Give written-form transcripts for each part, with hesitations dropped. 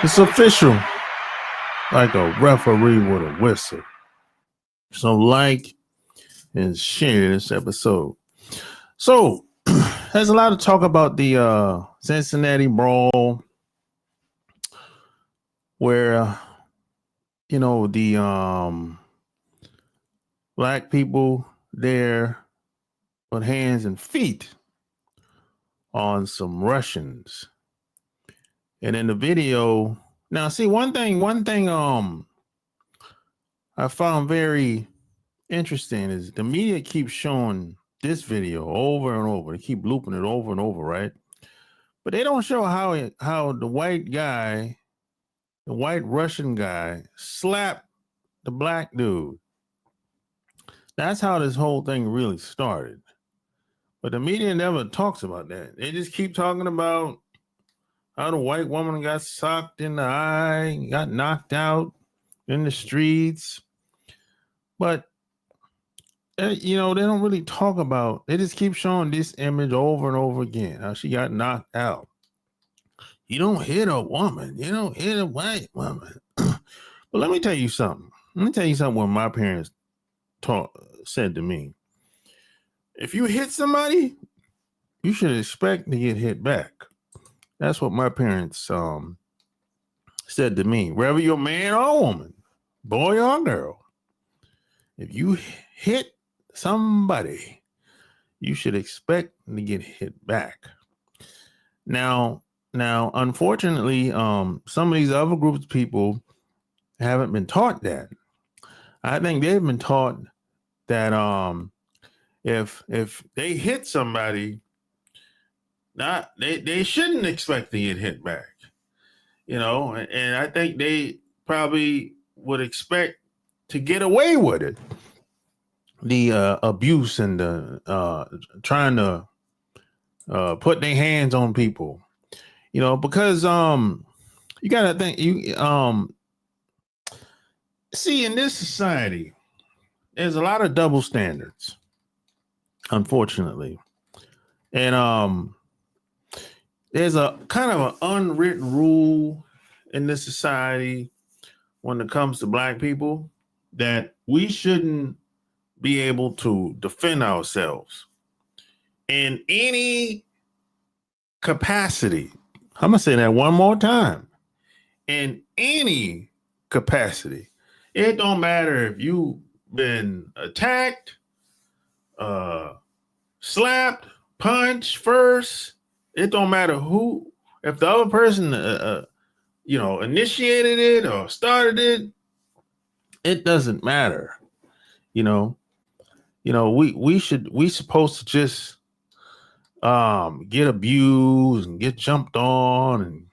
It's official, like a referee with a whistle. So like and share this episode. So there's a lot of talk about the Cincinnati Brawl, where the black people there put hands and feet on some Russians. And in the video, now see one thing I found very interesting is the media keeps showing this video over and over. They keep looping it over and over, right? But they don't show how the white guy, the white Russian guy, slapped the black dude. That's how this whole thing really started. But the media never talks about that. They just keep talking about how the white woman got socked in the eye, got knocked out in the streets. But, they don't really talk about, they just keep showing this image over and over again, how she got knocked out. You don't hit a woman. You don't hit a white woman. But let me tell you something. What my parents said to me. If you hit somebody, you should expect to get hit back. That's what my parents said to me. Whether you're a man or a woman, boy or girl, if you hit somebody, you should expect to get hit back. Now, unfortunately, some of these other groups of people haven't been taught that. I think they've been taught that if they hit somebody, they shouldn't expect to get hit back. And I think they probably would expect to get away with it. The abuse and the trying to put their hands on people, because you gotta think see, in this society, there's a lot of double standards, unfortunately. And there's a kind of an unwritten rule in this society when it comes to black people that we shouldn't be able to defend ourselves in any capacity. I'm going to say that one more time. In any capacity. It don't matter if you've been attacked, slapped, punched first. It don't matter who. If the other person, initiated it or started it, it doesn't matter. We supposed to just get abused and get jumped on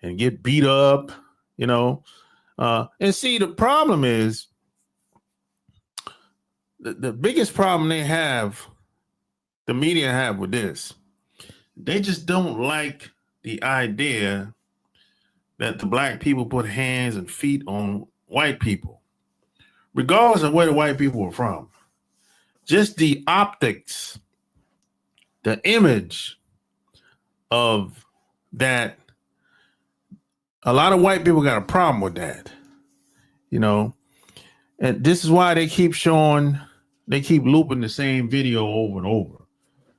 and get beat up, and see, the problem is the biggest problem the media have with this, they just don't like the idea that the black people put hands and feet on white people, regardless of where the white people are from. Just the optics, the image of that. A lot of white people got a problem with that, and this is why they keep looping the same video over and over,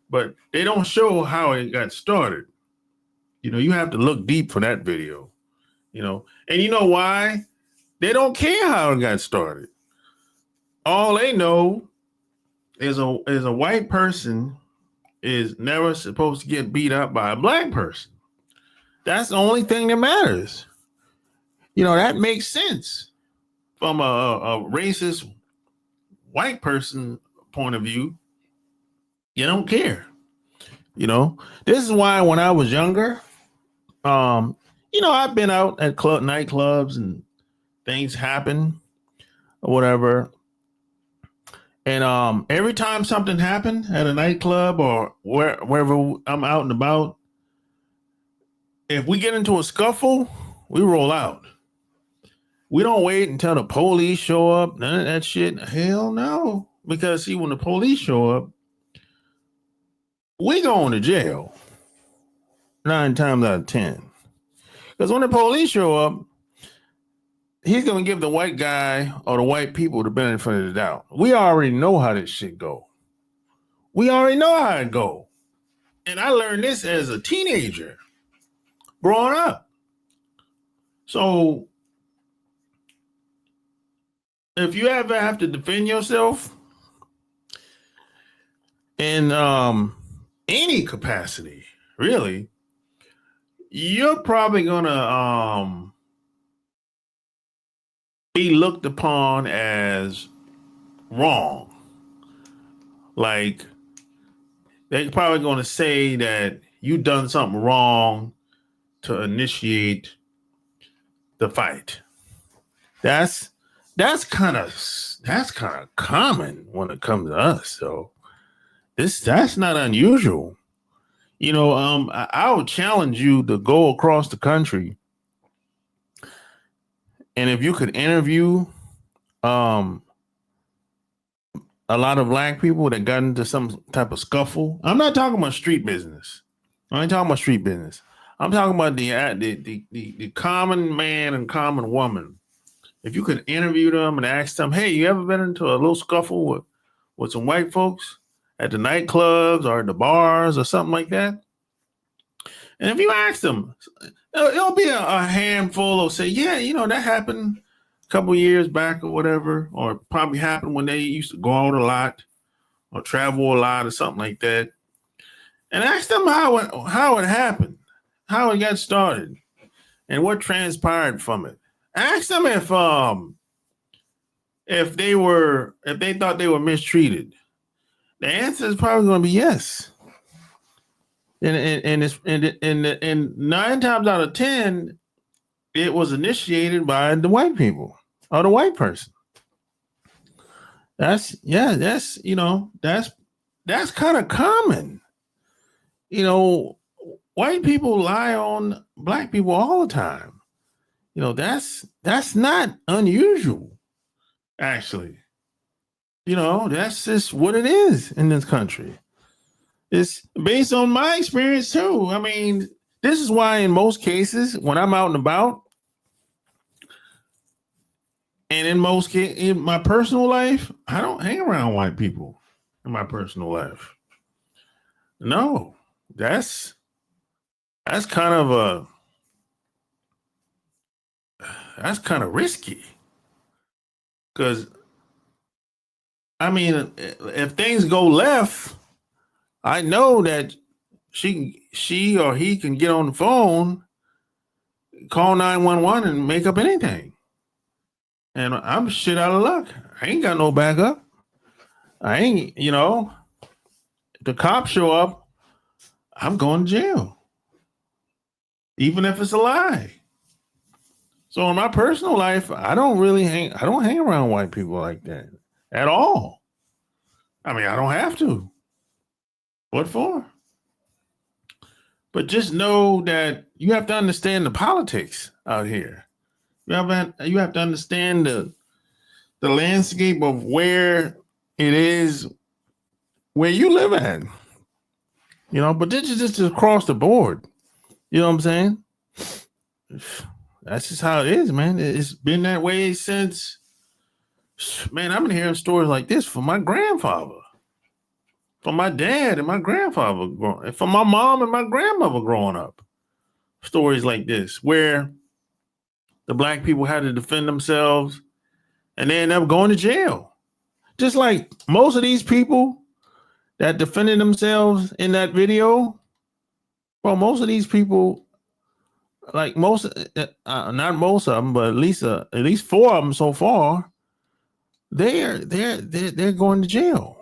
but they don't show how it got started. You have to look deep for that video, and you know why? They don't care how it got started. All they know is a white person is never supposed to get beat up by a black person. That's the only thing that matters. That makes sense from a racist white person point of view. You don't care. This is why when I was younger, I've been out at nightclubs and things happen or whatever. And every time something happened at a nightclub or wherever I'm out and about, if we get into a scuffle, we roll out. We don't wait until the police show up. None of that shit. Hell no. Because see, when the police show up, we going to jail 9 times out of 10. Because when the police show up, he's going to give the white guy or the white people the benefit of the doubt. We already know how this shit go. We already know how it go. And I learned this as a teenager growing up. So if you ever have to defend yourself in any capacity, really, you're probably gonna be looked upon as wrong. Like they're probably gonna say that you done something wrong to initiate the fight. That's kind of common when it comes to us. So that's not unusual. You know, I would challenge you to go across the country, and if you could interview a lot of black people that got into some type of scuffle. I'm not talking about street business. I ain't talking about street business. I'm talking about the common man and common woman. If you could interview them and ask them, hey, you ever been into a little scuffle with some white folks at the nightclubs or the bars or something like that? And if you ask them, it'll be a handful will say, yeah, you know, that happened a couple years back or whatever, or probably happened when they used to go out a lot or travel a lot or something like that. And ask them how it happened, how it got started, and what transpired from it. Ask them if they thought they were mistreated. The answer is probably going to be yes. And 9 times out of 10, it was initiated by the white people or the white person. That's kind of common. You know, white people lie on black people all the time. You know, that's not unusual, actually. You know, that's just what it is in this country. It's based on my experience too. I mean, this is why in most cases, when I'm out and about, and in most cases, in my personal life, I don't hang around white people in my personal life. No, that's kind of risky. Because I mean, if things go left, I know that she or he can get on the phone, call 911 and make up anything. And I'm shit out of luck. I ain't got no backup. I ain't, you know, if the cops show up, I'm going to jail. Even if it's a lie. So in my personal life, I don't hang around white people like that at all. I mean, I don't have to. What for? But just know that you have to understand the politics out here. You have to understand the landscape of where it is, where you live at. You know, but this is just across the board. You know what I'm saying? That's just how it is, man. It's been that way since, man, I've been hearing stories like this from my grandfather, from my dad and my grandfather, from my mom and my grandmother growing up. Stories like this, where the black people had to defend themselves and they ended up going to jail. Just like most of these people that defended themselves in that video, well, most of these people, like not most of them, but at least 4 of them so far, they're going to jail.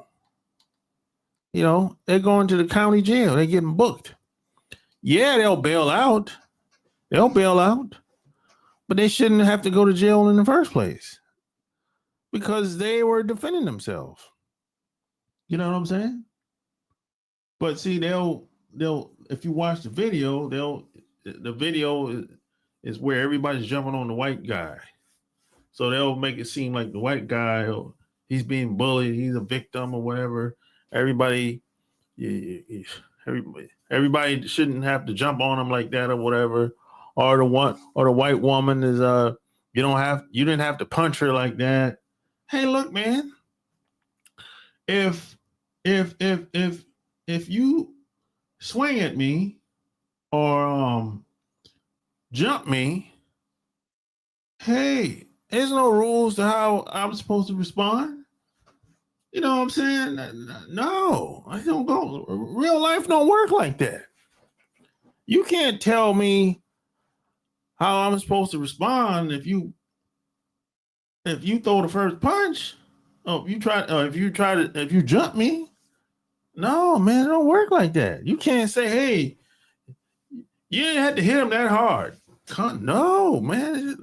You know, they're going to the county jail. They're getting booked. Yeah, they'll bail out. But they shouldn't have to go to jail in the first place because they were defending themselves. You know what I'm saying? But see, they'll if you watch the video, the video is where everybody's jumping on the white guy. So they'll make it seem like the white guy, he's being bullied, he's a victim or whatever. Everybody shouldn't have to jump on him like that or whatever. or the white woman is you didn't have to punch her like that. Hey, look, man, if if you swing at me or jump me, hey, there's no rules to how I'm supposed to respond. You know what I'm saying? No, I don't go. Real life don't work like that. You can't tell me how I'm supposed to respond if you throw the first punch. Oh, if you jump me. No, man, it don't work like that. You can't say, hey, you didn't have to hit him that hard. No, man.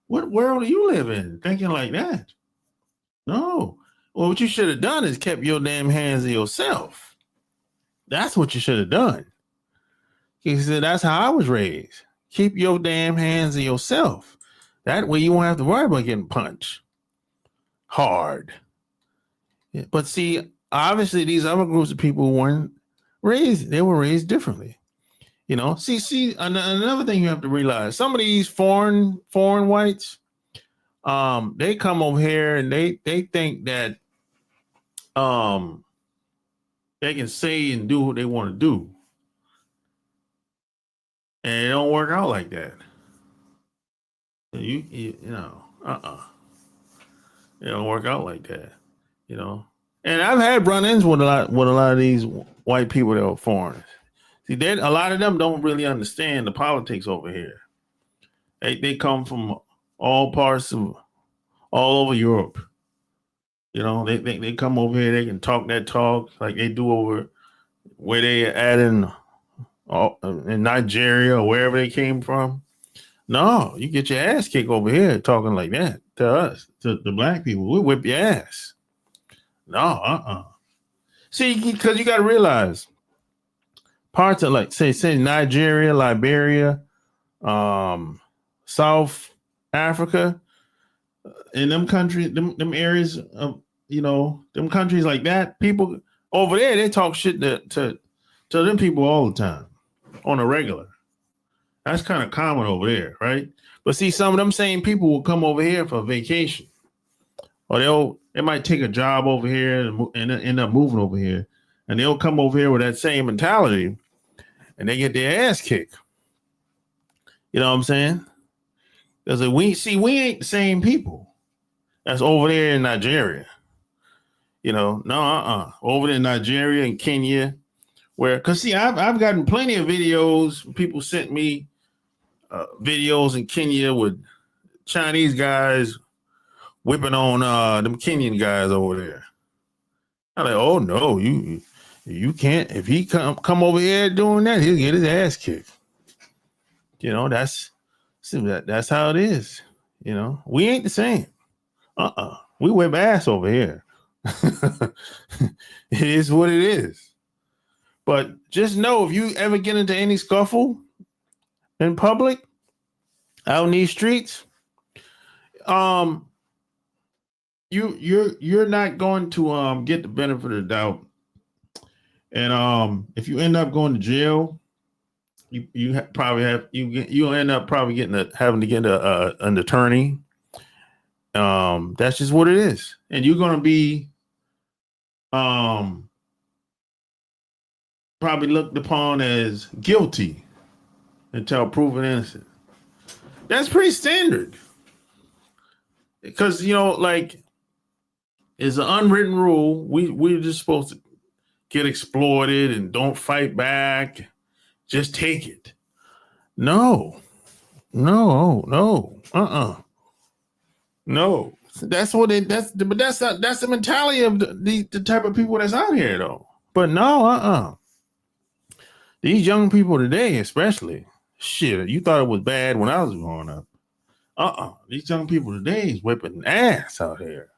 What world do you live in thinking like that? No. Well, what you should have done is kept your damn hands to yourself. That's what you should have done. He said, that's how I was raised. Keep your damn hands to yourself. That way you won't have to worry about getting punched hard. Yeah, but see, obviously these other groups of people weren't raised. They were raised differently. You know, see, another thing you have to realize, some of these foreign whites, they come over here and they think that they can say and do what they want to do. And it don't work out like that. You know, it don't work out like that, you know. And I've had run-ins with a lot of these white people that are foreigners. See, a lot of them don't really understand the politics over here. They come from all parts of all over Europe. You know, they come over here, they can talk that talk like they do over where they at in Nigeria or wherever they came from. No, you get your ass kicked over here talking like that to us, to the black people. We whip your ass. No, See, because you got to realize parts of like say Nigeria, Liberia, South Africa, in them countries, them areas of, you know, them countries like that, people over there, they talk shit to them people all the time on a regular. That's kind of common over there, right? But see, some of them same people will come over here for vacation, or they might take a job over here and end up moving over here, and they'll come over here with that same mentality, and they get their ass kicked. You know what I'm saying? Because we ain't the same people that's over there in Nigeria. You know, no, over there in Nigeria and Kenya, because see, I've gotten plenty of videos. People sent me videos in Kenya with Chinese guys whipping on them Kenyan guys over there. I'm like, oh no, you can't. If he come over here doing that, he'll get his ass kicked. You know, that's how it is. You know, we ain't the same. We whip ass over here. It is what it is. But just know, if you ever get into any scuffle in public, out in these streets, you're not going to get the benefit of the doubt. And if you end up going to jail, you'll end up probably having to get an attorney. That's just what it is, and you're going to be probably looked upon as guilty until proven innocent. That's pretty standard, because, you know, like, it's an unwritten rule. We're just supposed to get exploited and don't fight back. Just take it. No. No. That's the mentality of the type of people that's out here, though. But no, these young people today, especially, shit, you thought it was bad when I was growing up. These young people today is whipping ass out here.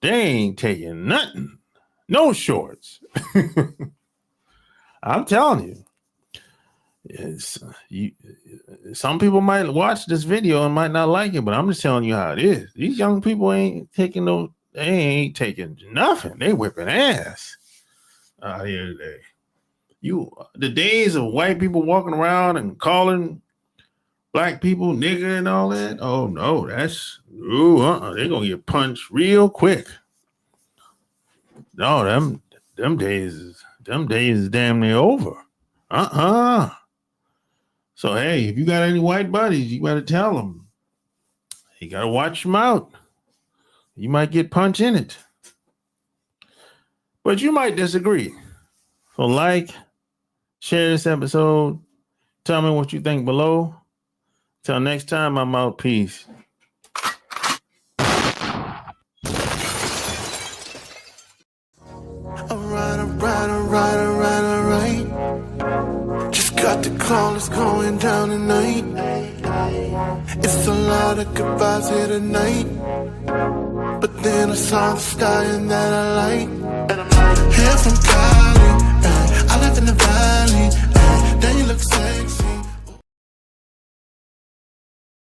They ain't taking nothing. No shorts. I'm telling you. Some people might watch this video and might not like it, but I'm just telling you how it is. These young people ain't taking nothing. They whipping ass out here today. The days of white people walking around and calling black people, nigger, and all that. Oh no, that's they're gonna get punched real quick. No, them days is damn near over. So hey, if you got any white buddies, you gotta tell them. You gotta watch them out. You might get punched in it. But you might disagree. So like, share this episode. Tell me what you think below. Till next time, I'm out. Peace. Alright. Just got the call, it's going down tonight. It's a lot of goodbyes here tonight. But then I saw the sky and that I like.